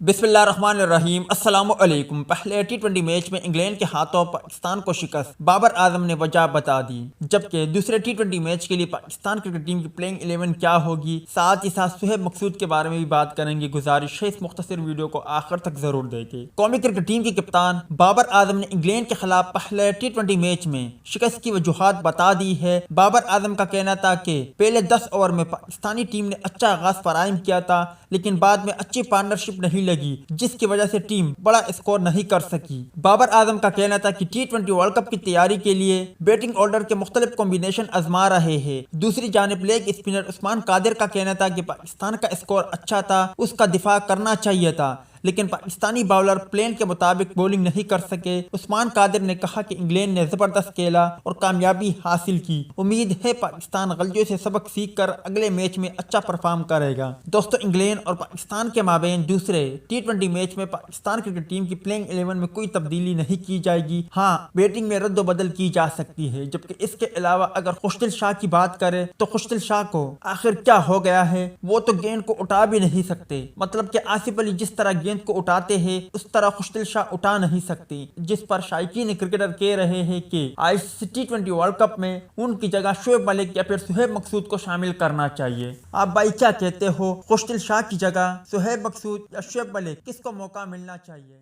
بسم اللہ الرحمن الرحیم۔ السلام علیکم۔ پہلے ٹی20 میچ میں انگلینڈ کے ہاتھوں پاکستان کو شکست، بابر اعظم نے وجہ بتا دی، جبکہ دوسرے ٹی20 میچ کے لیے پاکستان کرکٹ ٹیم کی پلینگ 11 کیا ہوگی، ساتھ ہی ساتھ شعیب مقصود کے بارے میں بھی بات کریں گے۔ گزارش ہے اس مختصر ویڈیو کو آخر تک ضرور دیکھیں۔ قومی کرکٹ ٹیم کے کپتان بابر اعظم نے انگلینڈ کے خلاف پہلے ٹی20 میچ میں شکست کی وجوہات بتا دی ہے۔ بابر اعظم کا کہنا تھا کہ پہلے 10 اوور میں پاکستانی ٹیم نے اچھا آغاز فراہم کیا تھا، لیکن بعد میں اچھی پارٹنرشپ نہیں لگی، جس کی وجہ سے ٹیم بڑا اسکور نہیں کر سکی۔ بابر اعظم کا کہنا تھا کہ ٹی20 ورلڈ کپ کی تیاری کے لیے بیٹنگ آرڈر کے مختلف کمبینیشن آزما رہے ہیں۔ دوسری جانب لیگ اسپنر عثمان قادر کا کہنا تھا کہ پاکستان کا اسکور اچھا تھا، اس کا دفاع کرنا چاہیے تھا، لیکن پاکستانی باؤلر پلان کے مطابق بولنگ نہیں کر سکے۔ عثمان قادر نے کہا کہ انگلینڈ نے زبردست کھیلا اور کامیابی حاصل کی، امید ہے پاکستان غلطیوں سے سبق سیکھ کر اگلے میچ میں اچھا پرفارم کرے گا۔ دوستو، انگلینڈ اور پاکستان کے مابین دوسرے ٹی20 میچ میں پاکستان کرکٹ ٹیم کی پلینگ 11 میں کوئی تبدیلی نہیں کی جائے گی۔ ہاں، بیٹنگ میں رد و بدل کی جا سکتی ہے، جبکہ اس کے علاوہ اگر خوشدل شاہ کی بات کرے تو خوشدل شاہ کو آخر کیا ہو گیا ہے، وہ تو گیند کو اٹھا بھی نہیں سکتے۔ مطلب کہ آصف علی جس طرح گیند کو اٹھاتے ہیں اس طرح خوشدل شاہ اٹھا نہیں سکتے، جس پر شائقین کرکٹر کہہ رہے ہیں کہ ٹی20 ورلڈ کپ میں ان کی جگہ شعیب ملک یا پھر شعیب مقصود کو شامل کرنا چاہیے۔ آپ بھائی کیا کہتے ہو، خوشدل شاہ کی جگہ شعیب مقصود یا شعیب ملک، کس کو موقع ملنا چاہیے؟